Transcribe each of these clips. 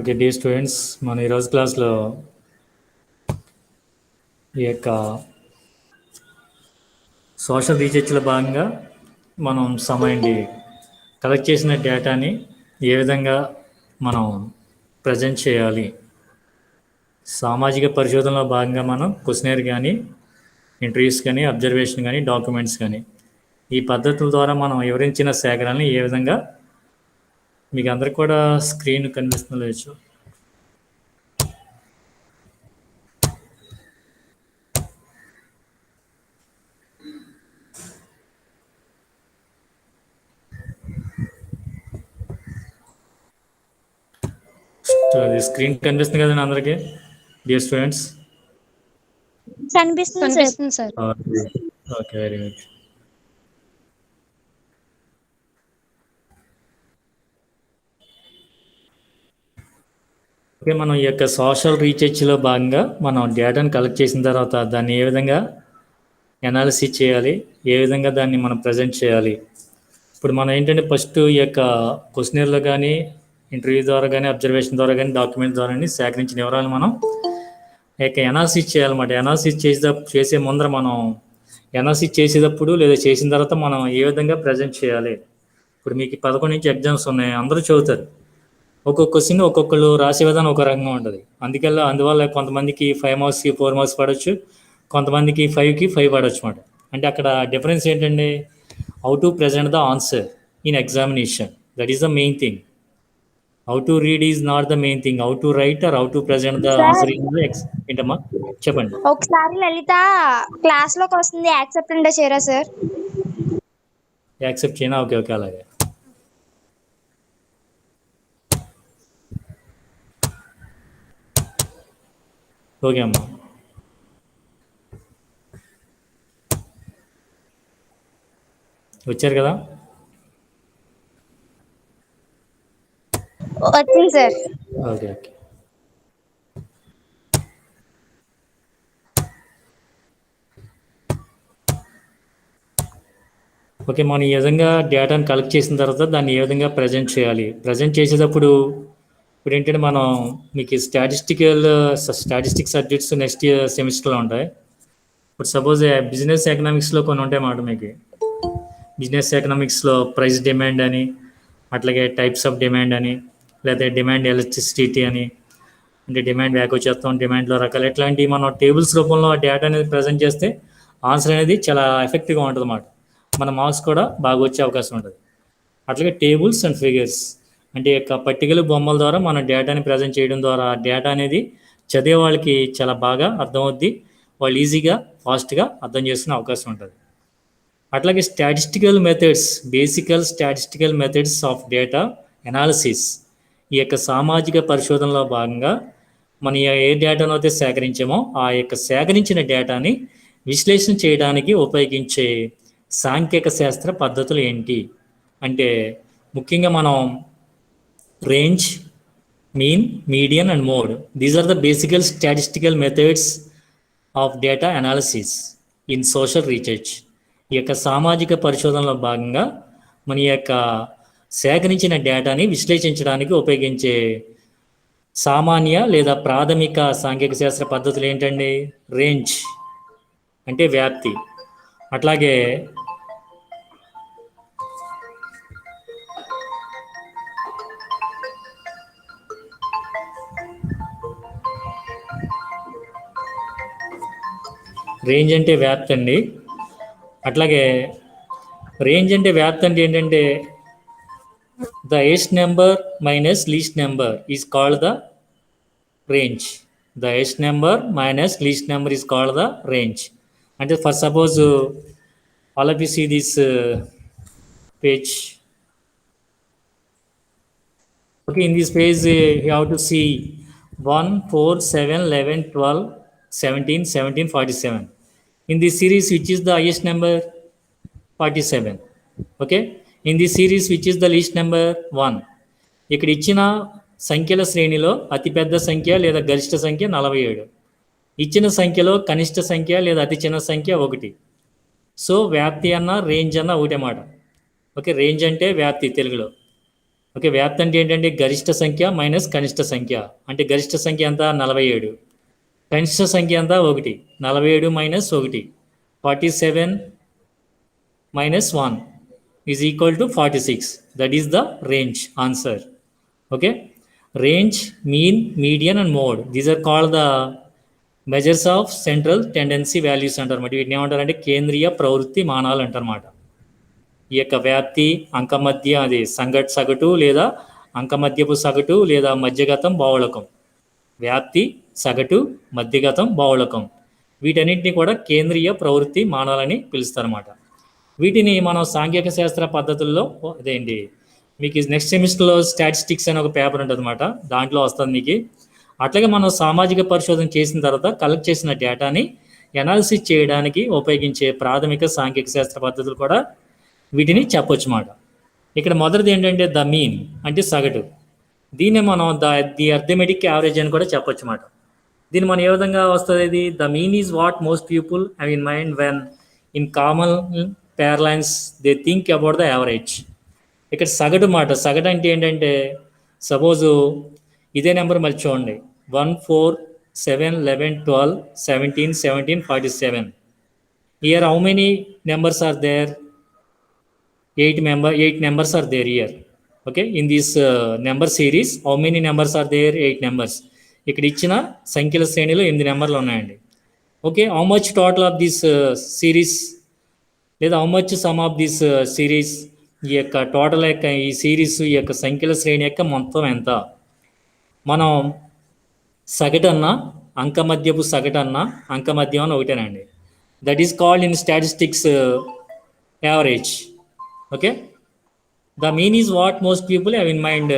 Okay dear students, మన ఈరోజు క్లాస్లో ఈ యొక్క సోషల్ రీసెర్చ్లో భాగంగా మనం సమయండి కలెక్ట్ చేసిన డేటాని ఏ విధంగా మనం ప్రజెంట్ చేయాలి. సామాజిక పరిశోధనలో భాగంగా మనం క్వశ్చనర్ కానీ, ఇంటర్వ్యూస్ కానీ, అబ్జర్వేషన్ కానీ, డాక్యుమెంట్స్ కానీ ఈ పద్ధతుల ద్వారా మనం వివరించిన సేకరణని ఏ విధంగా మీకు అందరికి కూడా స్క్రీన్ కనిపిస్తుందో లేచు. స్క్రీన్ కనిపిస్తుంది కదండి అందరికీ డియర్ స్టూడెంట్స్? కనిపిస్తుంది sir. Okay, very good. Okay, మనం ఈ యొక్క సోషల్ రీసెర్చ్లో భాగంగా మనం డేటాను కలెక్ట్ చేసిన తర్వాత దాన్ని ఏ విధంగా అనాలిసిస్ చేయాలి, ఏ విధంగా దాన్ని మనం ప్రజెంట్ చేయాలి. ఇప్పుడు మనం ఏంటంటే ఫస్ట్ ఈ యొక్క క్వశ్చనర్లో కానీ, ఇంటర్వ్యూ ద్వారా కానీ, అబ్జర్వేషన్ ద్వారా కానీ, డాక్యుమెంట్ ద్వారా కానీ సేకరించిన వివరాలు మనం ఈ యొక్క అనాలిసిస్ చేయాలన్నమాట. అనాలిసిస్ చేసే ముందర మనం అనాలిసిస్ చేసేటప్పుడు లేదా చేసిన తర్వాత మనం ఏ విధంగా ప్రజెంట్ చేయాలి. ఇప్పుడు మీకు 11 నుంచి ఎగ్జామ్స్ ఉన్నాయి, అందరూ చదువుతారు. ఒక్కొక్క క్వశ్చన్ ఒక్కొక్కరు రాసే విధానం ఒక రకంగా ఉంటుంది. అందువల్ల కొంతమందికి 5 మార్క్స్కి 4 మార్క్స్ పడవచ్చు, కొంతమందికి 5కి 5 పడవచ్చు అన్నమాట. అంటే అక్కడ డిఫరెన్స్ ఏంటండి? How to present the answer in examination, that is the main thing. How to read is not the main thing, how to right are how to present the answer in the ఏంటమ్మా చెప్పండి. ఒకసారి లలిత class లోకి వస్తుంది, accept అంటే చేయరా sir? Accept చేయనా? Okay okay, అలాగే. Okay అమ్మా. వచ్చారు కదా? వచ్చింది సార్. Okay okay. ఓకే, మనం ఈ విధంగా డేటాను కలెక్ట్ చేసిన తర్వాత దాన్ని ఏ విధంగా ప్రజెంట్ చేయాలి. ప్రజెంట్ చేసేటప్పుడు ఇప్పుడు ఏంటంటే మనం మీకు స్టాటిస్టిక్స్ సబ్జెక్ట్స్ నెక్స్ట్ ఇయర్ సెమిస్టర్లో ఉంటాయి. ఇప్పుడు సపోజ్ బిజినెస్ ఎకనామిక్స్లో కొన్ని ఉంటాయి అన్నమాట. మీకు బిజినెస్ ఎకనామిక్స్లో ప్రైస్ డిమాండ్ అని, అట్లాగే టైప్స్ ఆఫ్ డిమాండ్ అని, లేదా డిమాండ్ ఎలాస్టిసిటీ అని, అంటే డిమాండ్ వ్యాకోచత్వం, డిమాండ్లో రకాలు, ఇట్లాంటివి మనం టేబుల్స్ రూపంలో ఆ డేటా అనేది ప్రజెంట్ చేస్తే ఆన్సర్ అనేది చాలా ఎఫెక్టివ్గా ఉంటుంది అన్నమాట. మన మార్క్స్ కూడా బాగా వచ్చే అవకాశం ఉంటుంది. అట్లాగే టేబుల్స్ అండ్ ఫిగర్స్ అంటే యొక్క పట్టికలు, బొమ్మల ద్వారా మన డేటాని ప్రజెంట్ చేయడం ద్వారా ఆ డేటా అనేది చదివే వాళ్ళకి చాలా బాగా అర్థమవుద్ది, వాళ్ళు ఈజీగా ఫాస్ట్గా అర్థం చేసుకునే అవకాశం ఉంటుంది. అట్లాగే statistical methods of data analysis, ఈ యొక్క సామాజిక పరిశోధనలో భాగంగా మనం ఏ డేటాను అయితే సేకరించామో ఆ యొక్క సేకరించిన డేటాని విశ్లేషణ చేయడానికి ఉపయోగించే సాంఖ్యక శాస్త్ర పద్ధతులు ఏంటి అంటే, ముఖ్యంగా మనం range, mean, median and mode, these are the basical statistical methods of data analysis in social research. ఈ యొక్క సామాజిక పరిశోధనలో భాగంగా మన యొక్క సేకరించిన డేటాని విశ్లేషించడానికి ఉపయోగించే సామాన్య లేదా ప్రాథమిక సాంఖ్యక శాస్త్ర పద్ధతులు ఏంటండి? రేంజ్ అంటే వ్యాప్తి, అట్లాగే రేంజ్ అంటే వ్యాప్తి అండి. అట్లాగే రేంజ్ అంటే వ్యాప్తి అంటే ఏంటంటే the highest number minus least number is called the range. The highest number minus least number is called the range. అంటే for suppose all of you see this page. Okay, in this page you have to see 1, 4, 7, 11, 12, 17, 17, 47. In this series, which is the highest number? 47. Okay, in this series, which is the least number? 1. ఇక్కడ ఇచ్చిన సంఖ్యల శ్రేణిలో అతిపెద్ద సంఖ్య లేదా గరిష్ట సంఖ్య 47. ఇచ్చిన సంఖ్యలో కనిష్ట సంఖ్య లేదా అతి చిన్న సంఖ్య 1. సో వ్యాప్తి అన్న రేంజ్ అన్న ఒకటే మాట. ఓకే, రేంజ్ అంటే వ్యాప్తి తెలుగులో. ఓకే, వ్యాప్తి అంటే ఏంటంటే గరిష్ట సంఖ్య మైనస్ కనిష్ట సంఖ్య. అంటే గరిష్ట సంఖ్య ఎంత 47, కనిష్ట సంఖ్య ఎంత 1. 47 minus 1, 47 minus 1 is equal to 46. That is the range answer. Okay, range, mean, median and mode, these are called the measures of central tendency values అంటారన్నమాట. వీటిని ఏమంటారంటే కేంద్రీయ ప్రవృత్తి మానాలు అంటారన్నమాట. ఈ యొక్క వ్యాప్తి, అంకమధ్య అది సగటు లేదా అంకమధ్యపు సగటు లేదా మధ్యగతం బావుళకం. వ్యాప్తి, సగటు, మధ్యగతం, బావుళకం, వీటన్నిటిని కూడా కేంద్రీయ ప్రవృత్తి మానాలని పిలుస్తారన్నమాట. వీటిని మనం సాంఘిక శాస్త్ర పద్ధతుల్లో అదేంటి మీకు నెక్స్ట్ సెమిస్టర్లో స్టాటిస్టిక్స్ అనే ఒక పేపర్ ఉంటుంది అనమాట, దాంట్లో వస్తుంది మీకు. అట్లాగే మనం సామాజిక పరిశోధన చేసిన తర్వాత కలెక్ట్ చేసిన డేటాని ఎనాలిసిస్ చేయడానికి ఉపయోగించే ప్రాథమిక సాంఘిక శాస్త్ర పద్ధతులు కూడా వీటిని చెప్పొచ్చు అన్నమాట. ఇక్కడ మొదటిది ఏంటంటే ద మీన్, అంటే సగటు. దీన్ని మనం ది అర్థమెటిక్ యావరేజ్ అని కూడా చెప్పొచ్చు అన్నమాట. దీన్ని మనం ఏ విధంగా వస్తుంది, ఇది the mean is what most people have in mind when in common parlance they think about the average. ఇక్కడ సగటు మాట, సగటు అంటే ఏంటంటే సపోజు ఇదే నెంబర్ మళ్ళీ చూడండి, 1 4 7 11 12 17 17 47. Here how many numbers are there? 8 numbers are there here. Okay, in this number series how many numbers are there? 8 numbers. ఇక్కడ ఇచ్చిన సంఖ్యల శ్రేణిలో 8 నెంబర్లు ఉన్నాయండి. Okay, how much total of this series లేదా how much sum of this series, ఈ యొక్క total యొక్క ఈ సిరీస్ ఈ యొక్క సంఖ్యల శ్రేణి యొక్క మొత్తం ఎంత? మనం సగటన్నా అంకమధ్యపు సగటన్నా అంకమధ్యం అని ఒకటేనండి. That is called in statistics average. Okay, the mean is what most people have in mind.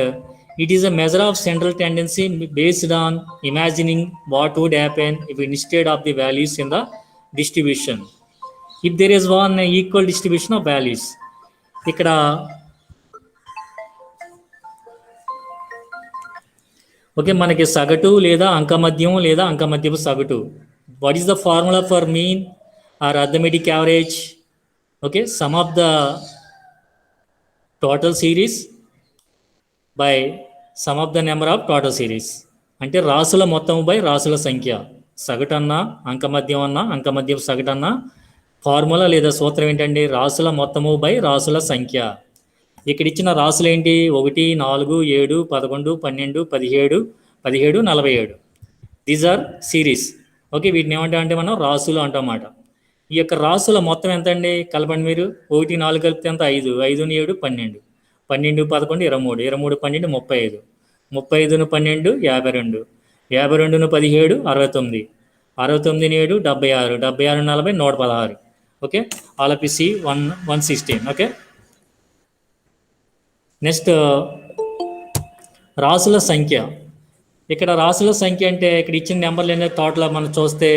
It is a measure of central tendency based on imagining what would happen if instead of the values in the distribution, if there is one equal distribution of values. ఇక్కడ okay, మనకి సగటు లేదా అంకమధ్యం లేదా అంకమధ్యపు సగటు. What is the formula for mean or arithmetic average? Okay, sum of the total series by sum of the number of total series. అంటే రాసుల మొత్తం బై రాసుల సంఖ్య. సగటు అన్నా అంకమధ్యం అన్నా అంకమధ్యపు సగటు అన్నా ఫార్ములా లేదా సూత్రం ఏంటండి? రాసుల మొత్తము బై రాసుల సంఖ్య. ఇక్కడ ఇచ్చిన రాసులు ఏంటి? 1 4 7 11 12 17 17 47. These are series. ఓకే, వీటిని ఏమంటామంటే మనం రాసులు అంటామన్నమాట. ఈ యొక్క రాసుల మొత్తం ఎంత అండి? కలపండి మీరు. 1 4 కలిపితే ఎంత? 5 5 7 12 12 11 23 23 12 35 35 12 52 52 17 69 69 7 76 76 40 116. Okay, all of C 116. Okay, next రాసుల సంఖ్య. ఇక్కడ రాసుల సంఖ్య అంటే ఇక్కడ ఇచ్చిన నెంబర్లు ఏంటంటే టోటల్ మనం చూస్తే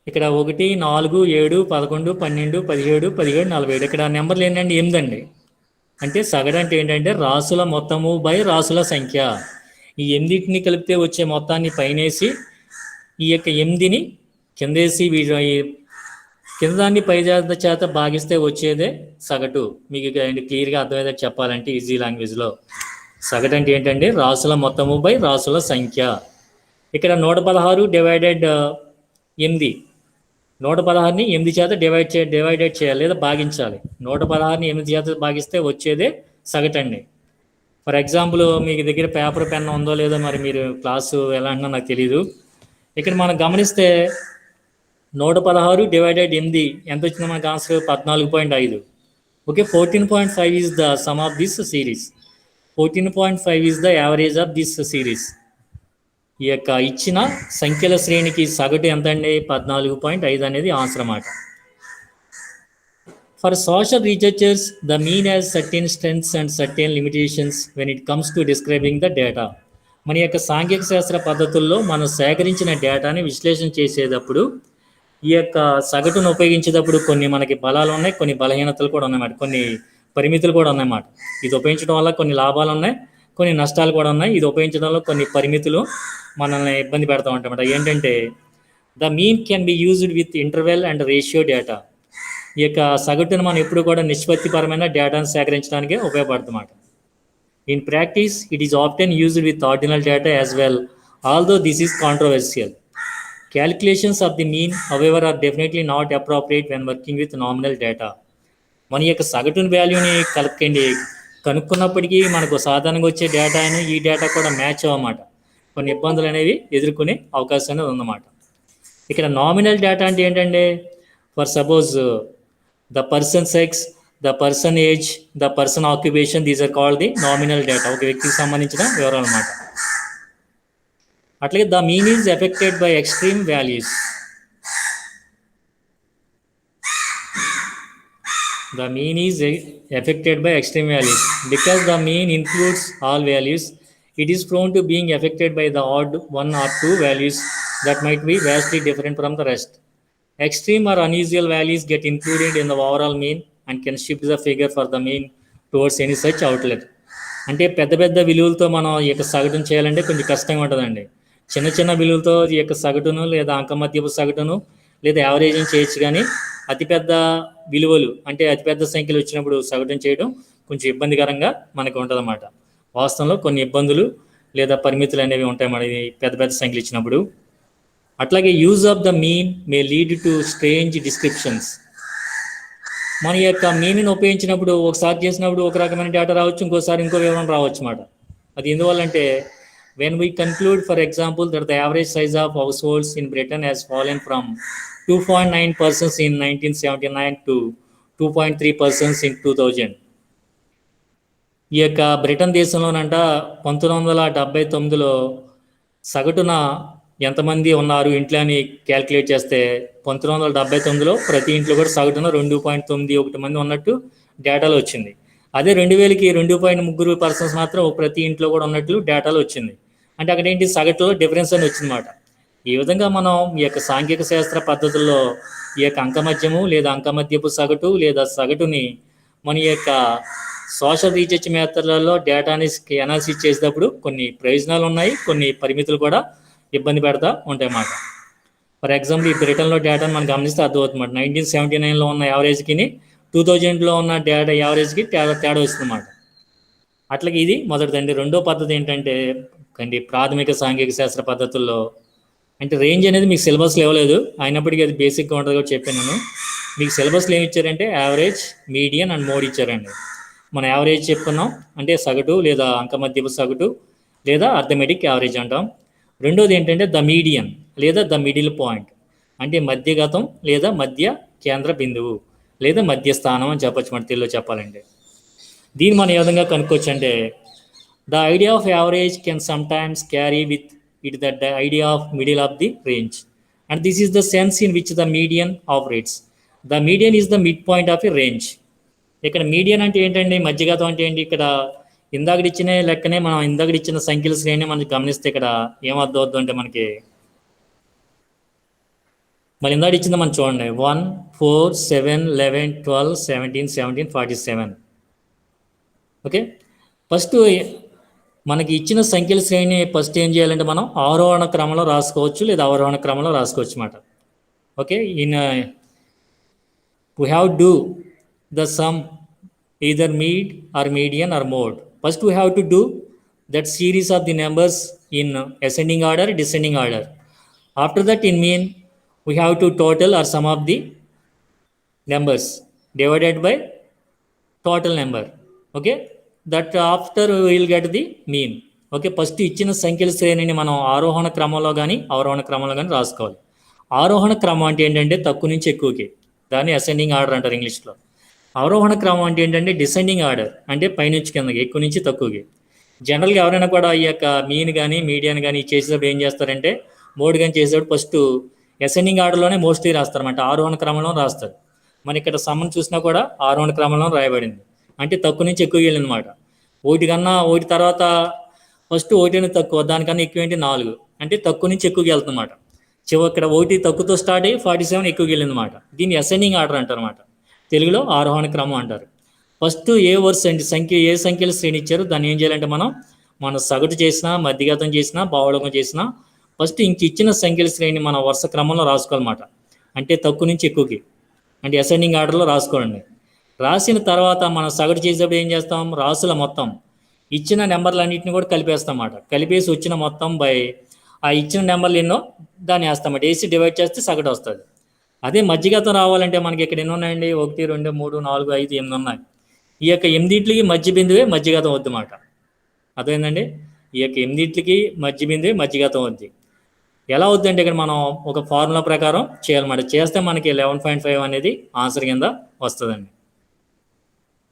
ఇక్కడ 1 4 7 11 12 17 17 47. ఇక్కడ నెంబర్లు ఏంటంటే 8 అండి. అంటే సగటు అంటే ఏంటంటే రాసుల మొత్తము బై రాసుల సంఖ్య. ఈ 8ని కలిపితే వచ్చే మొత్తాన్ని పైనేసి ఈ యొక్క 8ని కిందేసి కింద దాన్ని పై చేత భాగిస్తే వచ్చేదే సగటు. మీకు క్లియర్గా అర్థమయ్యేది చెప్పాలంటే ఈజీ లాంగ్వేజ్లో సగటు అంటే ఏంటంటే రాసుల మొత్తము బై రాసుల సంఖ్య. ఇక్కడ 116 డివైడెడ్ 8, 116ని 8 చేత డివైడెడ్ చేయాలి లేదా భాగించాలి. 116ని 8 చేత భాగిస్తే వచ్చేదే సగటు అండి. ఫర్ ఎగ్జాంపుల్ మీకు దగ్గర పేపర్ పెన్ ఉందో లేదో మరి మీరు క్లాసు ఎలా అంటున్నా నాకు తెలీదు. ఇక్కడ మనం గమనిస్తే 116 డివైడెడ్ 8 ఎంత వచ్చిందో మనకు answer 14.5. Okay, 14.5 is the sum of this series. 14.5 is the average of this series. ఈ యొక్క ఇచ్చిన సంఖ్యల శ్రేణికి సగటు ఎంత అండి? 14.5 అనేది ఆన్సర్ అన్నమాట. For social researchers the mean has certain strengths and certain limitations when it comes to describing the data. మన యొక్క సాంఘిక శాస్త్ర పద్ధతుల్లో మనం సేకరించిన డేటాని విశ్లేషణ చేసేటప్పుడు ఈ యొక్క సగటును ఉపయోగించేటప్పుడు కొన్ని మనకి బలాలు ఉన్నాయి, కొన్ని బలహీనతలు కూడా ఉన్నాయన్నమాట, కొన్ని పరిమితులు కూడా ఉన్నాయన్నమాట. ఇది ఉపయోగించడం వల్ల కొన్ని లాభాలు ఉన్నాయి, కొన్ని నష్టాలు కూడా ఉన్నాయి. ఇది ఉపయోగించడంలో కొన్ని పరిమితులు మనల్ని ఇబ్బంది పెడతా ఉంటాయన్నమాట. ఏంటంటే the mean can be used with interval and ratio data. ఈ యొక్క సగటును మనం ఎప్పుడు కూడా నిష్పత్తిపరమైన డేటాను సేకరించడానికి ఉపయోగపడుతుందన్నమాట. In practice, it is often used with ordinal data as well, although this is controversial. Calculations of the mean, however, are definitely not appropriate when working with nominal data. మన యొక్క సగటుని వాల్యూని కనుక్కున్నప్పటికీ మనకు సాధారణంగా వచ్చే డేటాను ఈ డేటా కూడా మ్యాచ్ అవ్వమాట. కొన్ని ఇబ్బందులు అనేవి ఎదుర్కొనే అవకాశం అనేది ఉందన్నమాట. ఇక్కడ నామినల్ డేటా అంటే ఏంటంటే, for suppose the person sex, the person age, the person occupation, these are called the nominal data. ఒక వ్యక్తికి సంబంధించిన వివరాలు అన్నమాట. అట్లాగే the mean is affected by extreme values. The mean is affected by extreme values. Because the mean includes all values, it is prone to being affected by the odd one or two values that might be vastly different from the rest. Extreme or unusual values get included in the overall mean and can shift the figure for the mean towards any such outlet. అంటే పెద్ద పెద్ద విలువలతో మనం ఈ యొక్క సగటును చేయాలంటే కొంచెం కష్టంగా ఉంటుందండి. చిన్న చిన్న విలువలతో ఈ యొక్క సగటును లేదా అంకమధ్యపు సగటును లేదా యావరేజ్ని చేయొచ్చు, కానీ అతిపెద్ద విలువలు అంటే అతిపెద్ద సంఖ్యలు వచ్చినప్పుడు సగటును చేయడం కొంచెం ఇబ్బందికరంగా మనకు ఉంటుందన్నమాట. వాస్తవంలో కొన్ని ఇబ్బందులు లేదా పరిమితులు అనేవి ఉంటాయి మన పెద్ద పెద్ద సంఖ్యలు ఇచ్చినప్పుడు. అట్లాగే use of the mean may lead to strange descriptions. మన యొక్క మీన్ని ఉపయోగించినప్పుడు ఒకసారి చేసినప్పుడు ఒక రకమైన డేటా రావచ్చు, ఇంకోసారి ఇంకో వివరణ రావచ్చు అన్నమాట. అది ఎందువల్లంటే, when we conclude, for example, that the average size of households in Britain has fallen from 2.9% in 1979 to 2.3% in 2000. ఈ యొక్క బ్రిటన్ దేశంలోనంట 1979లో సగటున ఎంతమంది ఉన్నారు ఇంట్లో అని క్యాల్కులేట్ చేస్తే 1979లో ప్రతి ఇంట్లో కూడా సగటున 2.91 మంది ఉన్నట్టు డేటాలో వచ్చింది. అదే 2000కి 2.3% మాత్రం ప్రతి ఇంట్లో కూడా ఉన్నట్లు డేటాలో వచ్చింది. అంటే అక్కడ ఏంటి, సగటులో డిఫరెన్స్ అని వచ్చిందన్నమాట. ఈ విధంగా మనం ఈ యొక్క సాంఘిక శాస్త్ర పద్ధతుల్లో ఈ యొక్క అంకమధ్యము లేదా అంకమధ్యపు సగటు లేదా సగటుని మన యొక్క సోషల్ రీసెర్చ్ మెథడ్లలో డేటాని అనాలిసిస్ చేసేటప్పుడు కొన్ని ప్రయోజనాలు ఉన్నాయి, కొన్ని పరిమితులు కూడా ఇబ్బంది పెడతా ఉంటాయి అన్నమాట. ఫర్ ఎగ్జాంపుల్, ఈ బ్రిటన్లో డేటాను మనం గమనిస్తే అర్థమవుతుందన్నమాట. 1979లో ఉన్న యావరేజ్కి 2000లో ఉన్న డేటా యావరేజ్కి తేడా వస్తుందన్నమాట. అట్లాగే ఇది మొదటిదండి. రెండో పద్ధతి ఏంటంటే ప్రాథమిక సాంఘిక శాస్త్ర పద్ధతుల్లో అంటే రేంజ్ అనేది మీకు సిలబస్లో ఇవ్వలేదు, అయినప్పటికీ అది బేసిక్గా ఉంటుంది కూడా చెప్పాను నేను. మీకు సిలబస్లో ఏమి ఇచ్చారంటే యావరేజ్, మీడియన్ అండ్ మోడ్ ఇచ్చారండి. మనం యావరేజ్ చెప్పుకున్నాం అంటే సగటు లేదా అంకమధ్యపు సగటు లేదా అర్థమెటిక్ యావరేజ్ అంటాం. రెండోది ఏంటంటే ద మీడియన్ లేదా ద మిడిల్ పాయింట్, అంటే మధ్యగతం లేదా మధ్య కేంద్ర బిందువు లేదా మధ్యస్థానం అని చెప్పొచ్చు మన తెలుగులో చెప్పాలంటే. దీన్ని మనం ఏ విధంగా కనుక్కోవచ్చు అంటే, the idea of average can sometimes carry with it the idea of middle of the range, and this is the sense in which the median operates. The median is the mid point of a range. ఇక్కడ median అంటే ఏంటండి, మధ్యగతం అంటే ఏంటి, ఇక్కడ ఇందాకడిచ్చిన లెక్కనే మనం ఇందాకడిచ్చిన సంఖ్యల శ్రేణి మనం గమనిస్తే ఇక్కడ ఏమర్థం అవుతుంది అంటే మనకి మళ్ళీ ఇందాక ఇచ్చింది మనం చూడండి, 1, 4, 7, 11, 12, 17, 17, 47. ఓకే, ఫస్ట్ మనకి ఇచ్చిన సంఖ్యల శ్రేణి ఫస్ట్ ఏం చేయాలంటే మనం ఆరోహణ క్రమంలో రాసుకోవచ్చు లేదా అవరోహణ క్రమంలో రాసుకోవచ్చు అన్నమాట. Okay, in we have to do the sum either mid or median or mode. First we have to do that series of the numbers in ascending order, descending order. After that, in mean, we have to total or sum of the numbers divided by total number. Okay, that after we will get the mean. Okay, first ఇచ్చిన సంఖ్యల శ్రేణిని మనం ఆరోహణ క్రమంలో కానీ అవరోహణ క్రమంలో కానీ రాసుకోవాలి. ఆరోహణ క్రమం అంటే ఏంటంటే తక్కువ నుంచి ఎక్కువకి, దాన్ని అసెండింగ్ ఆర్డర్ అంటారు ఇంగ్లీష్లో. అవరోహణ క్రమం అంటే ఏంటంటే డిసెండింగ్ ఆర్డర్, అంటే పైనుంచి కిందకి, ఎక్కువ నుంచి తక్కువకి. జనరల్గా ఎవరైనా కూడా ఈ యొక్క మీన్ కానీ మీడియన్ కానీ చేసేటప్పుడు ఏం చేస్తారంటే, మోడ్ కానీ చేసేటప్పుడు ఫస్ట్ అసెండింగ్ ఆర్డర్లోనే మోస్ట్లీ రాస్తారన్నమాట, ఆరోహణ క్రమంలో రాస్తారు. మన ఇక్కడ సమ్మని చూసినా కూడా ఆరోహణ క్రమంలో రాయబడింది, అంటే తక్కువ నుంచి ఎక్కువ వెళ్ళిందన్నమాట. ఒకటి తర్వాత ఫస్ట్ ఒకటి తక్కువ, దానికన్నా ఎక్కువ ఏంటి 4, అంటే తక్కువ నుంచి ఎక్కువకి వెళ్తుందన్నమాట. ఇక్కడ 1 తక్కువతో స్టార్ట్ అయ్యి 47 ఎక్కువకి వెళ్ళిందన్నమాట. దీన్ని అసెండింగ్ ఆర్డర్ అంటారు అన్నమాట, తెలుగులో ఆరోహణ క్రమం అంటారు. ఫస్ట్ ఏ వర్స్ అంటే ఏ సంఖ్యలు శ్రేణి ఇచ్చారో దాన్ని ఏం చేయాలంటే మనం సగటు చేసినా, మధ్యగతం చేసినా, భావలోకం చేసినా ఫస్ట్ ఇంక ఇచ్చిన సంఖ్యల శ్రేణి మనం వరుస క్రమంలో రాసుకోవాలన్నమాట, అంటే తక్కువ నుంచి ఎక్కువకి. అంటే అసెండింగ్ ఆర్డర్లో రాసుకోండి. రాసిన తర్వాత మనం సగటు చేసేటప్పుడు ఏం చేస్తాం, రాసుల మొత్తం ఇచ్చిన నెంబర్లన్నింటిని కూడా కలిపేస్తాం అన్నమాట. కలిపేసి వచ్చిన మొత్తం బై ఆ ఇచ్చిన నెంబర్లు ఎన్నో దాన్ని వేస్తామన్నమాట. వేసి డివైడ్ చేస్తే సగటు వస్తుంది. అదే మధ్యగతం రావాలంటే మనకి ఇక్కడ ఎన్ని ఉన్నాయండి, 1 2 3 4 5 8 ఉన్నాయి. ఈ యొక్క 8కి మధ్య బిందువే మధ్యగతం వద్దు మాట. అదేంటండి, ఈ యొక్క 8కి మధ్య బిందువే మధ్యగతం వద్ది. ఎలా అవుద్దంటే ఇక్కడ మనం ఒక ఫార్ములా ప్రకారం చేయాలన్నమాట. చేస్తే మనకి 11.5 అనేది ఆన్సర్ కింద వస్తుందండి.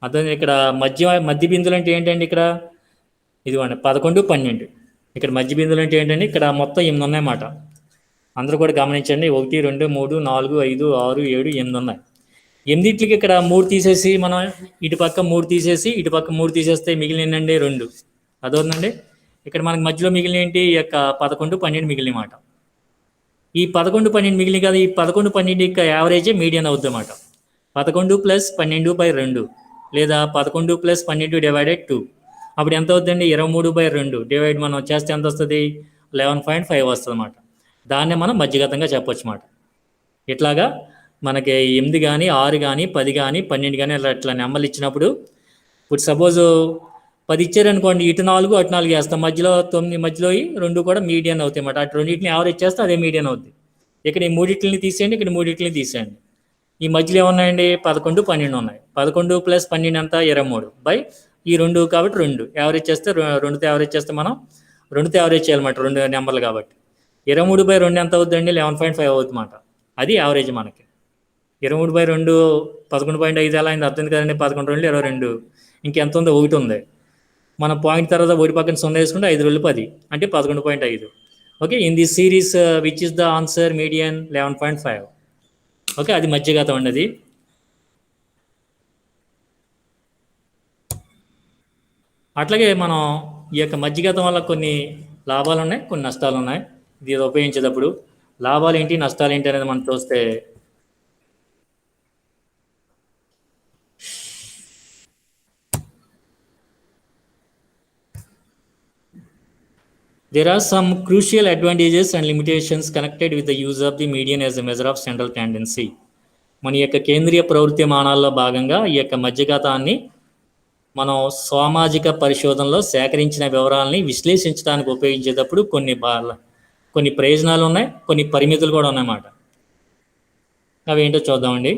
అదే ఇక్కడ మధ్య బిందువులు అంటే ఏంటండి, ఇక్కడ ఇదిగోండి 11 12. ఇక్కడ మధ్య బిందువులు అంటే ఏంటండి, ఇక్కడ మొత్తం 8 ఉన్నాయన్నమాట. అందరూ కూడా గమనించండి. 1 2 3 4 5 6 7 8 ఉన్నాయి. 8కి ఇక్కడ 3 తీసేసి మనం ఇటు పక్క 3 తీసేసి ఇటు పక్క 3 తీసేస్తే మిగిలినండి 2. అదవుతుందండి. ఇక్కడ మనకి మధ్యలో మిగిలిన ఏంటి, ఈ యొక్క 11 12 మిగిలిన మాట. ఈ 11 12 మిగిలిన కదా, ఈ 11 12 యొక్క యావరేజే మీడియన్ అవుతుంది అన్నమాట. 11 + 12/2 లేదా 11 + 12/2. అప్పుడు ఎంత అవుతుందండి, 23/2 డివైడ్ మనం చేస్తే ఎంత వస్తుంది, 11.5 వస్తుంది అన్నమాట. దాన్నే మనం మధ్యగతంగా చెప్పొచ్చు అన్నమాట. ఇట్లాగా మనకి 8 కానీ 6 కానీ 10 కానీ 12 కానీ ఇట్లా నెంబర్లు ఇచ్చినప్పుడు, ఇప్పుడు సపోజ్ 10 ఇచ్చారనుకోండి, ఇటు 4 అటు 4 వేస్తాం, మధ్యలో 9, మధ్యలో 2 కూడా మీడియన్ అవుతాయి అన్నమాట. అటు రెండింటిని యావరేజ్ చేస్తే అదే మీడియన్ అవుద్ది. ఇక్కడ ఈ మూడింటిని తీసేయండి, ఇక్కడ మూడింటిని తీసేయండి. ఈ మధ్యలో ఏమున్నాయండి, 11 12 ఉన్నాయి. 11 + 12 ఎంత, 23 బై ఈ 2 కాబట్టి 2 యావరేజ్ చేస్తే 2తో యావరేజ్ చేస్తే మనం 2తో యావరేజ్ చేయాలన్నమాట, 2 నెంబర్లు కాబట్టి. 23/2 ఎంత అవుతుందండి, 11.5 అవుతుంది అన్నమాట. అది యావరేజ్ మనకి. 23/2 11.5 ఎలా అయింది అర్థం కదండి. 11 2 22, ఇంకెంత ఉందో 1 ఉంది. మన పాయింట్ తర్వాత 1 పక్కన 0 వేసుకుంటే 5 2 10 అంటే 11.5. Okay, in the series which is the answer, median 11.5. Okay, అది మధ్యగతం అండి. అట్లాగే మనం ఈ యొక్క మధ్యగతం వల్ల కొన్ని లాభాలు ఉన్నాయి, కొన్ని నష్టాలు ఉన్నాయి. ఇది ఉపయోగించేటప్పుడు లాభాలు ఏంటి, నష్టాలు ఏంటి అనేది మనం చూస్తే, there are some crucial advantages and limitations connected with the use of the median as a measure of central tendency. మన యొక్క కేంద్రీయ ప్రవృత్తి మానాల్లో భాగంగా ఈ యొక్క మధ్యగతాన్ని మనం సామాజిక పరిశోధనలో సేకరించిన వివరాలని విశ్లేషించడానికి ఉపయోగించేటప్పుడు కొన్ని ప్రయోజనాలు ఉన్నాయి, కొన్ని పరిమితులు కూడా ఉన్నాయన్నమాట. అవి ఏంటో చూద్దామండి.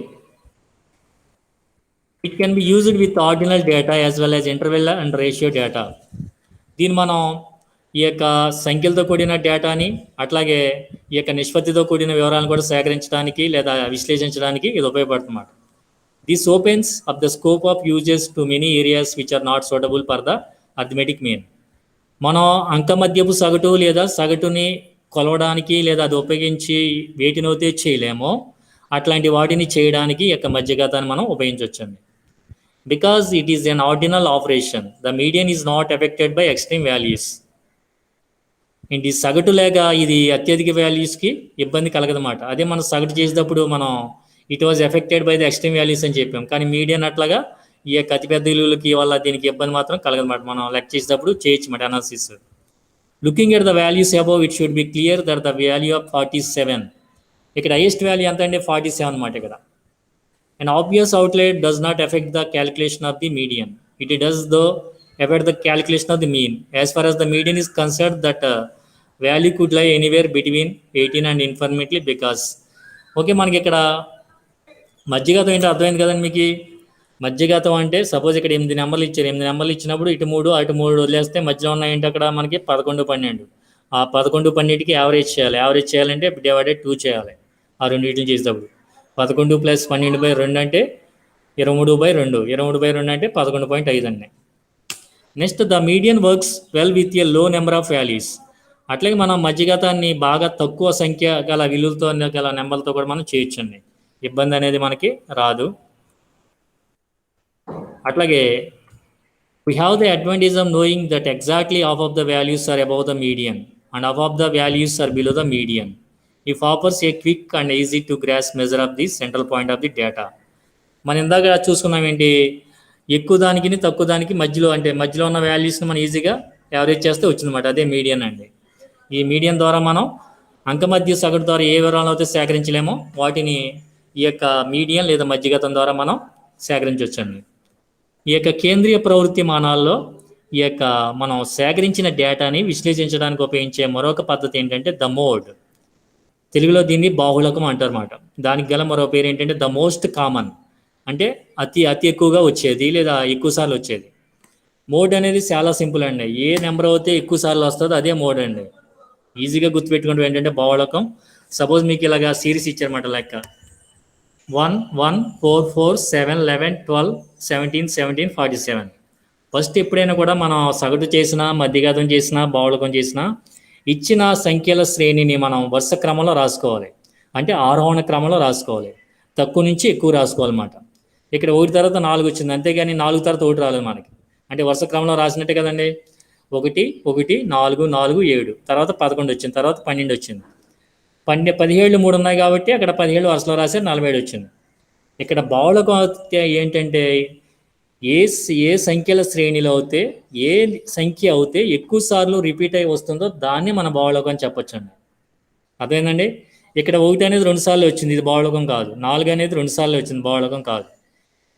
It can be used with ordinal data as well as interval and ratio data. దీన్ని మనం ఈ యొక్క సంఖ్యలతో కూడిన డేటాని, అట్లాగే ఈ యొక్క నిష్పత్తితో కూడిన వివరాలను కూడా సేకరించడానికి లేదా విశ్లేషించడానికి ఇది ఉపయోగపడుతుంది. This opens up the scope of uses to many areas which are not suitable for the arithmetic mean. మనం అంకమద్యపు సగటు లేదా సగటుని కొలవడానికి లేదా అది ఉపయోగించి వేటినైతే చేయలేమో అట్లాంటి వాటిని చేయడానికి యొక్క మధ్యగతాన్ని మనం ఉపయోగించవచ్చండి. Because it is an ordinal operation, the median is not affected by extreme values. ఏంటి, సగటు లేక ఇది అత్యధిక వాల్యూస్కి ఇబ్బంది కలగదన్నమాట. అదే మనం సగటు చేసేటప్పుడు మనం it was affected by the extreme values అని చెప్పాం. కానీ మీడియన్ అట్లాగా ఈ యొక్క అతిపెద్ద విలువలకి వల్ల దీనికి ఇబ్బంది మాత్రం కలగదన్నమాట. మనం లెక్క చేసేటప్పుడు చేయొచ్చు మాట analysis. Looking at the values above it should be clear that the value of 47, ఇక్కడ హైయెస్ట్ వాల్యూ ఎంత అండి, 47 అన్నమాట. ఇక్కడ an obvious outlier does not affect the calculation of the median. It does though affect the calculation of the mean. As far as the median is concerned, that value could lie anywhere between 18 and infinitely because. Okay, మనకి ఇక్కడ మధ్యగతం ఏంటో అర్థమైంది కదండి మీకు. మధ్యగతం అంటే suppose ఇక్కడ 8 నెంబర్లు ఇచ్చారు. 8 నెంబర్లు ఇచ్చినప్పుడు ఇటు 3 అటు 3 వదిలేస్తే మధ్యలో ఉన్న ఏంటి అక్కడ మనకి 11 12. ఆ 11 12కి యావరేజ్ చేయాలి. యావరేజ్ చేయాలంటే డివైడెడ్ 2 చేయాలి. ఆ రెండింటిని చేసేటప్పుడు 11 + 12/2 అంటే 23/2. 23/2 అంటే 11.5 అండి. Next, the median works well with a లో నెంబర్ ఆఫ్ వాల్యూస్. అట్లాగే మనం మధ్యగతాన్ని బాగా తక్కువ సంఖ్య గల విలువలతో గల నెంబర్లతో కూడా మనం చేయొచ్చండి. ఇబ్బంది అనేది మనకి రాదు. అట్లాగే we have the advantage of knowing that exactly half of the values are above the median and half of the values are below the median. It offers a quick and easy to grasp measure of the central point of the data. మనం ఇందాక చూసుకున్నాం ఏంటి, ఎక్కువ దానికి తక్కువ దానికి మధ్యలో, అంటే మధ్యలో ఉన్న వాల్యూస్ని మనం ఈజీగా యావరేజ్ చేస్తే వచ్చిందన్నమాట. అదే మీడియన్ అండి. ఈ మీడియన్ ద్వారా మనం అంకమధ్య సగటు ద్వారా ఏ వివరాలను అయితే సేకరించలేమో వాటిని ఈ యొక్క మీడియన్ లేదా మధ్యగతం ద్వారా మనం సేకరించవచ్చండి. ఈ యొక్క కేంద్రీయ ప్రవృత్తి మానాల్లో ఈ యొక్క మనం సేకరించిన డేటాని విశ్లేషించడానికి ఉపయోగించే మరొక పద్ధతి ఏంటంటే ద మోడ్. తెలుగులో దీన్ని బాహుళకం అంటారన్నమాట. దానికి గల మరో పేరు ఏంటంటే ద మోస్ట్ కామన్, అంటే అతి అతి ఎక్కువగా వచ్చేది లేదా ఎక్కువసార్లు వచ్చేది. మోడ్ అనేది చాలా సింపుల్ అండి. ఏ నెంబర్ అయితే ఎక్కువ సార్లు వస్తుందో అదే మోడ్ అండి. ఈజీగా గుర్తుపెట్టుకుంటే ఏంటంటే బాహుళకం. సపోజ్ మీకు ఇలాగా సిరీస్ ఇచ్చారన్నమాట, లెక్క 1 1 4 4 7 11 12 17 17 47. ఫస్ట్ ఎప్పుడైనా కూడా మనం సగటు చేసినా మధ్యఘాతం చేసినా బాహుళకం చేసినా ఇచ్చిన సంఖ్యల శ్రేణిని మనం వరుస క్రమంలో రాసుకోవాలి, అంటే ఆరోహణ క్రమంలో రాసుకోవాలి. తక్కువ నుంచి ఎక్కువ రాసుకోవాలన్నమాట. ఇక్కడ 1 తర్వాత 4 వచ్చింది, అంతేగాని 4 తర్వాత 1 రాలేదు మనకి. అంటే వరుస క్రమంలో రాసినట్టే కదండి. 1 1 4 4 7, తర్వాత 11 వచ్చింది, తర్వాత 12 వచ్చింది. 17 3 ఉన్నాయి కాబట్టి అక్కడ 17 వరుసలో రాశారు, 47 వచ్చింది. ఇక్కడ బాహుళకం అయితే ఏంటంటే ఏ సంఖ్యల శ్రేణిలో అయితే ఏ సంఖ్య అయితే ఎక్కువ సార్లు రిపీట్ అయి వస్తుందో దాన్ని మన బాహుళకం అని చెప్పొచ్చండి. అదేనండి. ఇక్కడ 1 అనేది 2 సార్లు వచ్చింది, ఇది బాహుళకం కాదు. 4 అనేది 2 సార్లు వచ్చింది, బాహుళకం కాదు.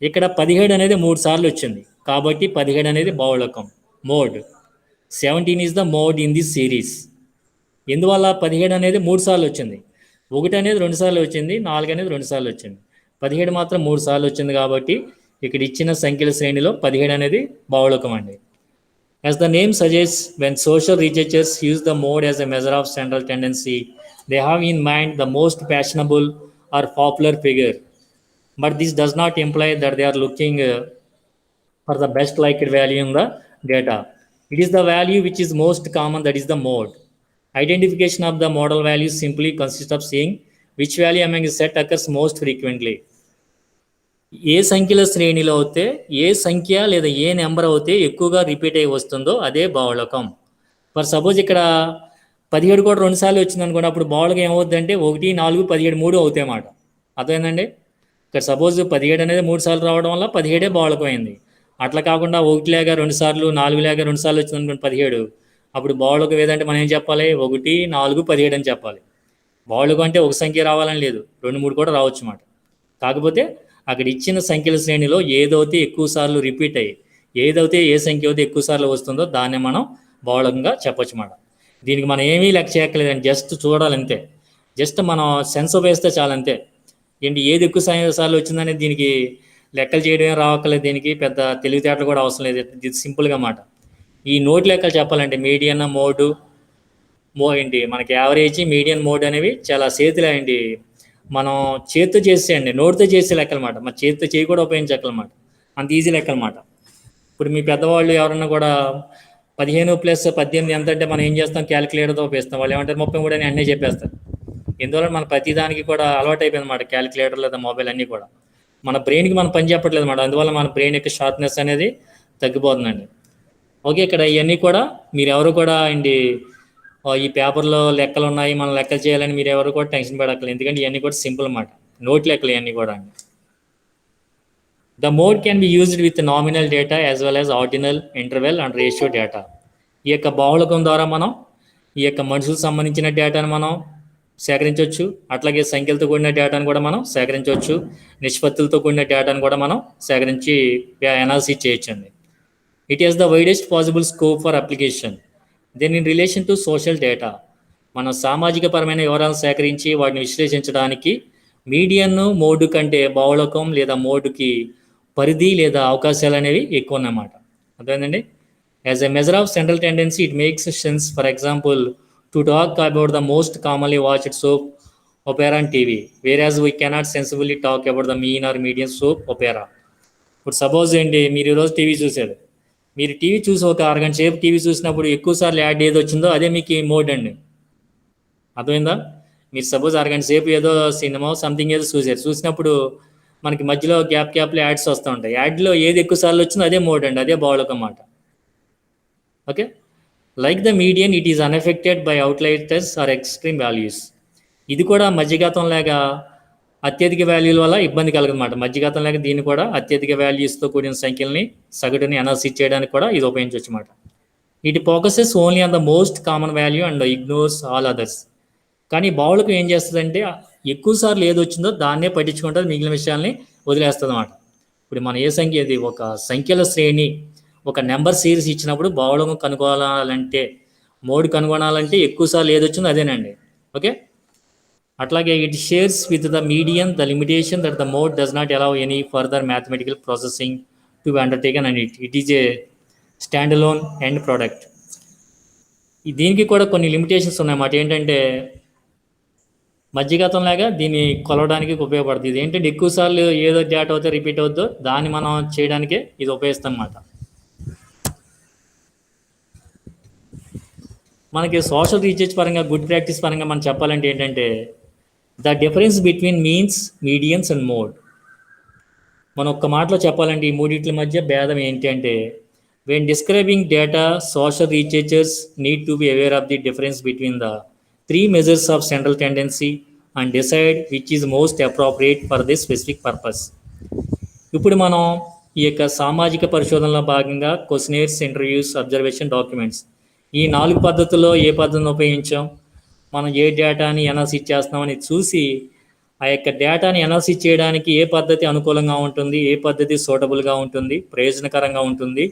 ఇక్కడ 17 అనేది 3 సార్లు వచ్చింది, కాబట్టి 17 అనేది బాహుళకం, mode. 17 is the mode in this series. ఎందువల్ల 17 అనేది 3 సార్లు వచ్చింది, 1 అనేది 2 సార్లు వచ్చింది, 4 అనేది 2 సార్లు వచ్చింది, 17 మాత్రం 3 సార్లు వచ్చింది. కాబట్టి ఇక్కడ ఇచ్చిన సంఖ్యల శ్రేణిలో 17 అనేది బాహుళకం అండి. As the name suggests, when social researchers use the mode as a measure of central tendency, they have in mind the most fashionable or popular figure. But this does not imply that they are looking for the best liked value in the data. It is the value which is most common that is the mode. Identification of the model values simply consists of seeing which value among a set occurs most frequently. ఏ సంఖ్యల శ్రేణిలో అయితే ఏ సంఖ్య లేదా ఏ number అయితే ఎక్కువగా repeat అయ్యి వస్తుందో అదే బాహుళకం. ఫర్ సపోజ్ ఇక్కడ 17 కూడా 2 సార్లు వచ్చింది అనుకోండి, అప్పుడు బాహుళకం ఏమవుతుందంటే 1 4 17 3 అవుతాయి అన్నమాట. అదేనండి. ఇక్కడ సపోజ్ 17 అనేది 3 సార్లు రావడం వల్ల 17 బాహుళకం అయింది. అట్లా కాకుండా 1 లేక 2 సార్లు 4 లేక 2 సార్లు వచ్చింది అనుకోండి 17, అప్పుడు బాహుళకం ఏదంటే మనం ఏం చెప్పాలి, 1 4 17 అని చెప్పాలి. బాహుళకం అంటే ఒక సంఖ్య రావాలని లేదు, 2 3 కూడా రావచ్చు అన్నమాట. కాకపోతే అక్కడ ఇచ్చిన సంఖ్యల శ్రేణిలో ఏదైతే ఎక్కువ సార్లు రిపీట్ అయ్యి ఏదైతే ఏ సంఖ్య అయితే ఎక్కువ సార్లు వస్తుందో దాన్ని మనం బాహుళకంగా చెప్పొచ్చు అన్నమాట. దీనికి మనం ఏమీ లెక్క చేయక్కర్లేదండి, జస్ట్ చూడాలంతే. జస్ట్ మనం సెన్స్ వేస్తే చాలంతే. ఏంటి ఏది ఎక్కువ సార్లు వచ్చిందనేది దీనికి లెక్కలు చేయడమే రావక్కర్లేదు, దీనికి పెద్ద తెలివితేటలు కూడా అవసరం లేదు. ఇది సింపుల్గా మాట. ఈ నోటి లెక్కలు చెప్పాలంటే మీడియన్ మోడు ఏంటి మనకి యావరేజ్ మీడియన్ మోడ్ అనేవి చాలా చేతులు ఏంటి మనం చేతితో చేసేయండి, నోటితో చేసే లెక్కలమాట. మన చేతితో చేయి కూడా ఉపయోగించక్కలమాట, అంత ఈజీ లెక్కలమాట. ఇప్పుడు మీ పెద్దవాళ్ళు ఎవరన్నా కూడా 15 + 18 ఎంత అంటే మనం ఏం చేస్తాం, క్యాలిక్యులేటర్తో ఉపయోగిస్తాం. వాళ్ళు ఏమంటారు 33 అని అన్నీ చెప్పేస్తారు. ఎందువల్ల మన ప్రతి దానికి కూడా అలవాటు అయిపోయింది అన్నమాట, క్యాలిక్యులేటర్ లేదా మొబైల్ అన్నీ కూడా. మన బ్రెయిన్కి మనం పని చెప్పట్లేదు అన్నమాట. అందువల్ల మన బ్రెయిన్ యొక్క షార్ప్నెస్ అనేది తగ్గిపోతుందండి. ఓకే, ఇక్కడ ఇవన్నీ కూడా మీరు ఎవరు కూడా ఏంటి ఈ పేపర్లో లెక్కలు ఉన్నాయి మనం లెక్కలు చేయాలని మీరు ఎవరు కూడా టెన్షన్ పడక్కలేదు, ఎందుకంటే ఇవన్నీ కూడా సింపుల్ అన్నమాట, నోట్ లెక్కలు ఇవన్నీ కూడా అండి. The mode can be used with nominal data as well as ordinal, interval and ratio data. ఈ యొక్క బాహుళకం ద్వారా మనం ఈ యొక్క మనుషులకు సంబంధించిన డేటాను మనం సేకరించవచ్చు, అట్లాగే సంఖ్యలతో కూడిన డేటాను కూడా మనం సేకరించవచ్చు, నిష్పత్తులతో కూడిన డేటాను కూడా మనం సేకరించి అనాలిసిస్ చేయొచ్చండి. It is the widest possible scope for application then in relation to social data. మనం సామాజిక పరమైన వివరాలను సేకరించి వాటిని విశ్లేషించడానికి మీడియన్ మోడ్ కంటే బాహుళకం లేదా మోడ్కి పరిధి లేదా అవకాశాలు అనేవి ఎక్కువ ఉన్నమాట. అర్థమైందండి. As a measure of central tendency it makes sense for example to talk about the most commonly watched soap opera on TV, whereas we cannot sensibly talk about the mean or medium soap opera. ఇప్పుడు suppose ఏంటి, మీరు ఈరోజు TV చూసారు, మీరు TV చూసి ఒక అరగంట సేపు టీవీ చూసినప్పుడు ఎక్కువసార్లు యాడ్ ఏది వచ్చిందో అదే మీకు మోడ్ అండి. అర్థమైందా. మీరు సపోజ్ అరగంట సేపు ఏదో సినిమా సంథింగ్ ఏదో చూసినప్పుడు మనకి మధ్యలో గ్యాప్లో యాడ్స్ వస్తూ ఉంటాయి. యాడ్లో ఏది ఎక్కువ సార్లు వచ్చిందో అదే మోడ్ అండి, అదే బాహుళకం అన్నమాట. Okay, like the median it is unaffected by outliers or extreme values. ఇది కూడా మధ్యఘాతం లేక అత్యధిక వాల్యూల వల్ల ఇబ్బంది కలగదన్నమాట. మధ్యఘాతం లేక దీన్ని కూడా అత్యధిక వాల్యూస్తో కూడిన సంఖ్యల్ని సగటుని అనాలిసిస్ చేయడానికి కూడా ఇది ఉపయోగించవచ్చు అన్నమాట. It focuses only on the most common value and ignores all others. కానీ బాహుళకం ఏం చేస్తుందంటే ఎక్కువ సార్లు ఏది వచ్చిందో దాన్నే పట్టించుకుంటుంది, మిగిలిన విషయాల్ని వదిలేస్తుంది అన్నమాట. ఇప్పుడు మనం ఏ సంఖ్య ఇది ఒక సంఖ్యల శ్రేణి, ఒక నెంబర్ సిరీస్ ఇచ్చినప్పుడు బహుళం కనుగొనాలంటే, మోడ్ కనుగొనాలంటే ఎక్కువ సార్లు ఏది వచ్చిందో అదేనండి. ఓకే, అట్లాగే it shares with the medium the limitation that the mode does not allow any further mathematical processing to be undertaken and it is a stand alone end product. దీనికి కూడా కొన్ని లిమిటేషన్స్ ఉన్నాయన్నమాట. ఏంటంటే మధ్యగతం లాగా దీన్ని కొలవడానికి ఉపయోగపడుతుంది. ఇది ఏంటంటే ఎక్కువ సార్లు ఏదో డేటా అవుతే రిపీట్ అవుద్దో దాన్ని మనం చేయడానికే ఇది ఉపయోగిస్తాం అన్నమాట. మనకి సోషల్ రీసెర్చ్ పరంగా, గుడ్ ప్రాక్టీస్ పరంగా మనం చెప్పాలంటే ఏంటంటే the difference between means, medians and mode. మనం ఒక్క మాటలో చెప్పాలంటే ఈ మూడింటి మధ్య భేదం ఏంటి అంటే, when describing data social researchers need to be aware of the difference between the three measures of central tendency and decide which is most appropriate for this specific purpose. ఇప్పుడు మనం ఈ యొక్క సామాజిక పరిశోధనలో భాగంగా క్వశ్చనర్స్, ఇంటర్వ్యూస్, అబ్జర్వేషన్, డాక్యుమెంట్స్, ఈ 4 పద్ధతుల్లో ఏ పద్ధతిని ఉపయోగించాం, మనం ఏ డేటాని అనాలిసిస్ చేస్తున్నామని చూసి ఆ యొక్క డేటాని అనాలిసిస్ చేయడానికి ఏ పద్ధతి అనుకూలంగా ఉంటుంది, ఏ పద్ధతి సూటబుల్గా ఉంటుంది, ప్రయోజనకరంగా ఉంటుంది,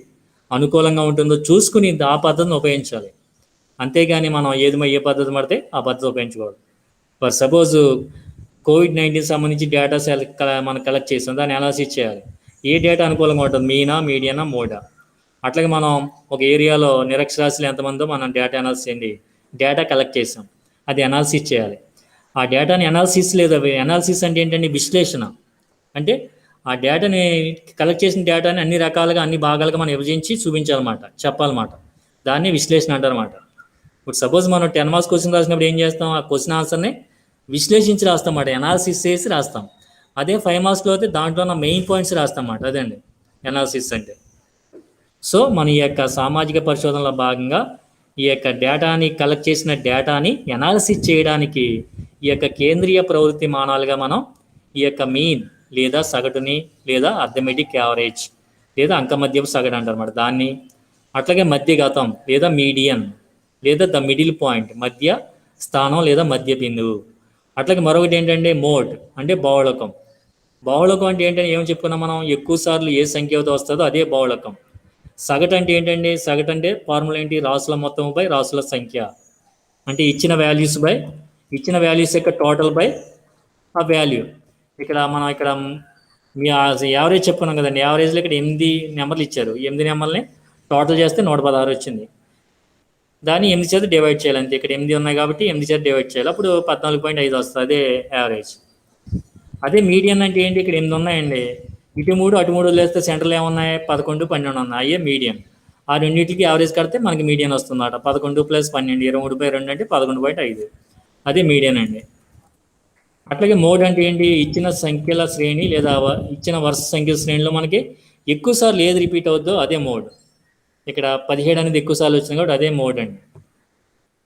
అనుకూలంగా ఉంటుందో చూసుకుని ఆ పద్ధతిని ఉపయోగించాలి. అంతేగాని మనం ఏ పద్ధతి పడితే ఆ పద్ధతి ఉపయోగించకూడదు. ఫర్ సపోజ్ కోవిడ్-19 సంబంధించి డేటా మనం కలెక్ట్ చేసాం, దాన్ని అనాలిసిస్ చేయాలి. ఏ డేటా అనుకూలంగా ఉంటుంది, మీనా, మీడియానా, మోడా. అట్లాగే మనం ఒక ఏరియాలో నిరక్షరాస్యులు ఎంతమందో మనం డేటా డేటా కలెక్ట్ చేసాం, అది అనాలిసిస్ చేయాలి. ఆ డేటాని అనాలిసిస్ లేదా అనాలిసిస్ అంటే ఏంటంటే విశ్లేషణ. అంటే ఆ డేటాని కలెక్ట్ చేసిన డేటాని అన్ని రకాలుగా, అన్ని భాగాలుగా మనం విభజించి చూపించాలన్నమాట, చెప్పాలన్నమాట. దాన్ని విశ్లేషణ అంటారన్నమాట. ఇప్పుడు సపోజ్ మనం 10 మార్క్స్ క్వశ్చన్ రాసినప్పుడు ఏం చేస్తాం, ఆ క్వశ్చన్ ఆన్సర్ని విశ్లేషించి రాస్తాం అన్నమాట, అనాలిసిస్ చేసి రాస్తాం. అదే 5 మార్క్స్లో అయితే దాంట్లో ఉన్న మెయిన్ పాయింట్స్ రాస్తాం అన్నమాట. అదండి అనాలిసిస్ అంటే. సో మన ఈ యొక్క సామాజిక పరిశోధనలో భాగంగా ఈ యొక్క డేటాని కలెక్ట్ చేసిన డేటాని అనాలిసిస్ చేయడానికి ఈ యొక్క కేంద్రీయ ప్రవృత్తి మానాలుగా మనం ఈ యొక్క మీన్ లేదా సగటుని లేదా అర్థమెటిక్ యావరేజ్ లేదా అంకమద్యపు సగటు అంటారన్నమాట దాన్ని. అట్లాగే మధ్యగతం లేదా మీడియన్ లేదా ద మిడిల్ పాయింట్, మధ్య స్థానం లేదా మధ్య బిందువు. అట్లాగే మరొకటి ఏంటంటే మోడ్ అంటే బహుళకం. బహుళకం అంటే ఏంటంటే ఏమని చెప్పుకున్నాం మనం, ఎక్కువ సార్లు ఏ సంఖ్యతో వస్తుందో అదే బహుళకం. సగటు అంటే ఏంటంటే, సగటు అంటే ఫార్ములా ఏంటి, రాసుల మొత్తం బై రాసుల సంఖ్య. అంటే ఇచ్చిన వాల్యూస్ యొక్క టోటల్ బై ఆ వాల్యూ. ఇక్కడ మనం మీ యావరేజ్ చెప్పుకున్నాం కదండి, యావరేజ్లో ఇక్కడ 8 నెంబర్లు ఇచ్చారు, 8 నెంబర్ని టోటల్ చేస్తే 116 వచ్చింది. దాన్ని 8 చేత డివైడ్ చేయాలి అంతే. ఇక్కడ 8 ఉన్నాయి కాబట్టి 8 చేత డివైడ్ చేయాలి, అప్పుడు 14.5 వస్తుంది, అదే యావరేజ్. అదే మీడియన్ అంటే ఏంటి, ఇక్కడ 8 ఉన్నాయండి, ఇటు 3 అటు 3 వదిలేస్తే సెంటర్లో ఏమున్నాయి, 11, 12 ఉన్నాయి, అయ్యే మీడియన్. ఆ రెండింటికి యావరేజ్ కడితే మనకి మీడియన్ వస్తుందన్నమాట. 11 + 12 23/2 అంటే 11.5, అదే మీడియన్ అండి. అట్లాగే మోడ్ అంటే ఏంటి, ఇచ్చిన సంఖ్యల శ్రేణి లేదా ఇచ్చిన వరుస సంఖ్యల శ్రేణిలో మనకి ఎక్కువ సార్లు ఏది రిపీట్ అవుద్దో అదే మోడ్. ఇక్కడ 17 అనేది ఎక్కువ సార్లు వచ్చింది కాబట్టి అదే మోడ్ అండి.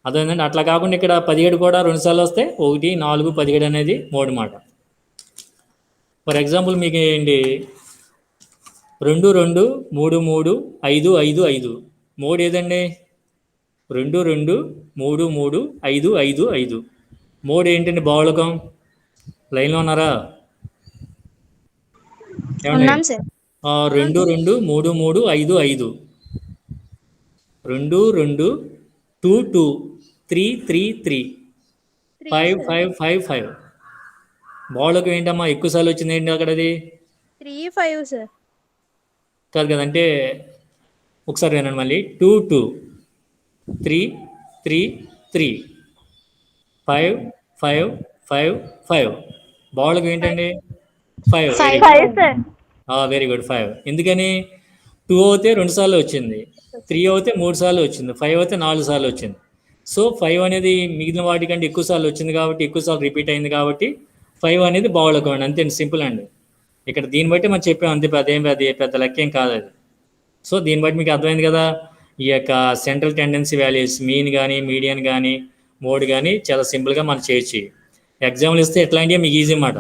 అదేంటంటే అట్లా కాకుండా ఇక్కడ 17 కూడా 2 సార్లు వస్తే 1, 4, 17 అనేది మోడ్ మాట. ఫర్ ఎగ్జాంపుల్ మీకు ఏంటి 2, 2, 3, 3, 5, 5, 5 మోడ్ ఏదండి, 2, 2, 3, 3, 5, 5, 5 మోడ్ ఏంటండి, బహుళకం. లైన్లో ఉన్నారా ఏమండి? 2, 2, 3, 3, 5, 5 2, 2, 2, 2 3, 3, 3 5, 5, 5, 5 బహుళకం ఏంటమ్మా, ఎక్కువ సార్లు వచ్చింది ఏంటి అక్కడ, అది 3, 5 సార్ కాదు కదంటే ఒకసారి వినండి మళ్ళీ. 2, 2 3, 3, 3 5, 5, 5, 5 బహుళకం ఏంటండి 5. Very good 5. ఎందుకని 2 అవుతే 2 సార్లు వచ్చింది, 3 అవుతే 3 సార్లు వచ్చింది, 5 అయితే 4 సార్లు వచ్చింది. సో 5 అనేది మిగిలిన వాటికంటే ఎక్కువ సార్లు వచ్చింది కాబట్టి, ఎక్కువ సార్లు రిపీట్ అయింది కాబట్టి 5 అనేది బహుళకం అండి. అంతే, సింపుల్ అండి. ఇక్కడ దీన్ని బట్టి మనం చెప్పాం అంతే, అది పెద్ద లెక్కేం కాదు అది. సో దీన్ని బట్టి మీకు అర్థమైంది కదా, ఈ యొక్క సెంట్రల్ టెండెన్సీ వాల్యూస్ మీన్ కానీ, మీడియన్ కానీ, మోడ్ కానీ చాలా సింపుల్గా మనం చేయొచ్చు. ఎగ్జాంపుల్ ఇస్తే ఎట్లాంటివి మీకు ఈజీ అన్నమాట.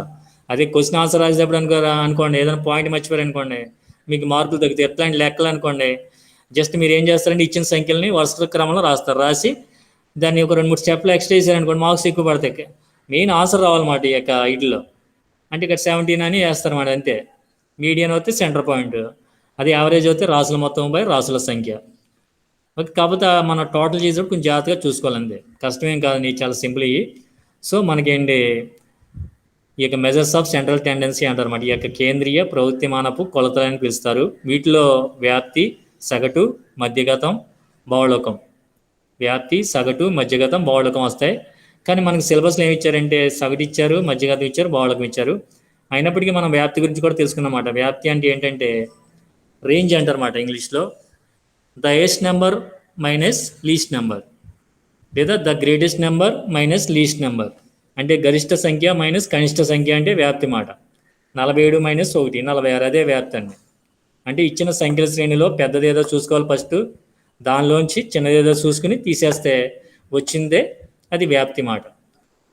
అదే క్వశ్చన్ ఆన్సర్ రాసేటప్పుడు అనుకోండి ఏదైనా పాయింట్ మర్చిపోయారు అనుకోండి, మీకు మార్కులు తగ్గుతాయి. ఎట్లాంటి లెక్కలు అనుకోండి, జస్ట్ మీరు ఏం చేస్తారంటే ఇచ్చిన సంఖ్యలని వరుస క్రమంలో రాస్తారు, రాసి దాన్ని ఒక 2-3 స్టెప్లు ఎక్స్ట్రా చేశారనుకోండి మార్క్స్ ఎక్కువ పడతాయి. మెయిన్ ఆన్సర్ రావాలన్నమాట ఈ యొక్క వీటిలో. అంటే ఇక్కడ 17 అని వేస్తారన్నమాట అంతే. మీడియన్ అయితే సెంటర్ పాయింట్, అది యావరేజ్ అయితే రాసుల మొత్తం బై రాసుల సంఖ్య. ఓకే, కాకపోతే మన టోటల్ చేసేటప్పుడు కొంచెం జాగ్రత్తగా చూసుకోవాలంతే, కష్టమేం కాదు, నీకు చాలా సింపుల్ ఇవి. సో మనకేంటి ఈ యొక్క మెజర్స్ ఆఫ్ సెంట్రల్ టెండెన్సీ అంటారు అన్నమాట. ఈ యొక్క కేంద్రీయ ప్రవృత్తిమానపు కొలతలని పిలుస్తారు. వీటిలో వ్యాప్తి, సగటు, మధ్యగతం, బహుళకం. వ్యాప్తి, సగటు, మధ్యగతం, బహుళకం వస్తాయి. కానీ మనకి సిలబస్లో ఏమి ఇచ్చారంటే సగటు ఇచ్చారు, మధ్యగతం ఇచ్చారు, బహుళకం ఇచ్చారు. అయినప్పటికీ మనం వ్యాప్తి గురించి కూడా తెలుసుకున్నమాట. వ్యాప్తి అంటే ఏంటంటే రేంజ్ అంటారన్నమాట ఇంగ్లీష్లో. The highest number minus least number, లేదా the greatest number minus least number. అంటే గరిష్ట సంఖ్య మైనస్ కనిష్ట సంఖ్య అంటే వ్యాప్తి మాట. 47 మైనస్ 1 46, అదే వ్యాప్తి అండి. అంటే ఇచ్చిన సంఖ్యల శ్రేణిలో పెద్దదేదో చూసుకోవాలి ఫస్ట్, దానిలోంచి చిన్నదేదో చూసుకుని తీసేస్తే వచ్చిందే అది వ్యాప్తి మాట.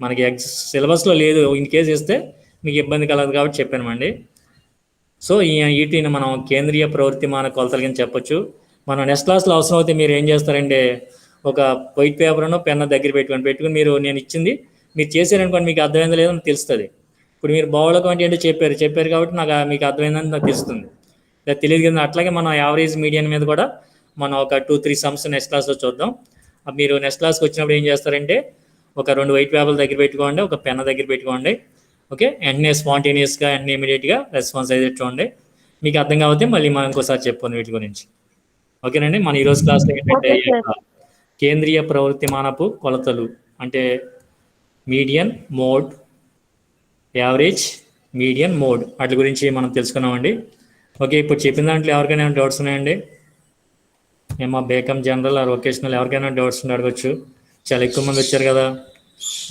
మనకి సిలబస్లో లేదు, ఇన్ కేసు ఇస్తే మీకు ఇబ్బంది కలదు కాబట్టి చెప్పానండి. సో వీటిని మనం కేంద్రీయ ప్రవృత్తిమాన కొలతలు కింద చెప్పొచ్చు. మనం నెక్స్ట్ క్లాస్లో అవసరం అయితే మీరు ఏం చేస్తారంటే ఒక వైట్ పేపర్ను పెన్న దగ్గర పెట్టుకుని మీరు నేను ఇచ్చింది మీరు చేశారనుకోండి, మీకు అర్థమైందో లేదో నాకు తెలుస్తుంది. ఇప్పుడు మీరు బహుళకం అంటే ఏంటో చెప్పారు కాబట్టి నాకు మీకు అర్థమైందని నాకు తెలుస్తుంది, లేదా తెలియదు కదా. అట్లాగే మనం యావరేజ్ మీడియన్ మీద కూడా మనం ఒక 2-3 సమ్స్ నెక్స్ట్ క్లాస్లో చూద్దాం. మీరు నెక్స్ట్ క్లాస్కి వచ్చినప్పుడు ఏం చేస్తారంటే ఒక 2 వైట్ పేపర్ల దగ్గర పెట్టుకోండి, ఒక పెన్న దగ్గర పెట్టుకోండి. ఓకే, వెంటనే స్పాంటేనియస్గా వెంటనే ఇమీడియట్గా రెస్పాన్స్ అయితే చూడండి. మీకు అర్థం కాకపోతే మళ్ళీ మనం ఇంకోసారి చెప్పుకుందాం వీటి గురించి. ఓకేనండి, మన ఈరోజు క్లాస్లో ఏంటంటే కేంద్రీయ ప్రవృత్తిమానపు కొలతలు అంటే median, mode, average, median, mode వాటి గురించి మనం తెలుసుకున్నామండి. ఓకే, ఇప్పుడు చెప్పిన దాంట్లో ఎవరికైనా డౌట్స్ ఉన్నాయండి? ఏమో బేకమ్ జనరల్ ఆర్ వొకేషనల్ ఎవరికైనా డౌట్స్ ఉంటే అడగచ్చు. చాలా ఎక్కువ మంది వచ్చారు కదా.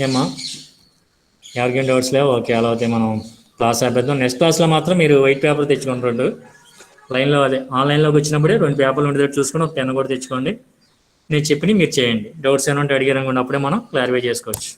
ఏమా ఎవరికైనా డౌట్స్ లేవు? ఓకే, అలా అయితే మనం క్లాస్ ఆపేద్దాం. నెక్స్ట్ క్లాస్లో మాత్రం మీరు వైట్ పేపర్ తెచ్చుకోండి 2 లైన్లో, అదే ఆన్లైన్లోకి వచ్చినప్పుడే 2 పేపర్లు ఉండేటట్టు చూసుకొని ఒక పెన్ కూడా తెచ్చుకోండి. నేను చెప్పి మీరు చేయండి. డౌట్స్ ఏమైనా ఉంటే అడిగారు అనుకోండి, అప్పుడే మనం క్లారిఫై చేసుకోవచ్చు.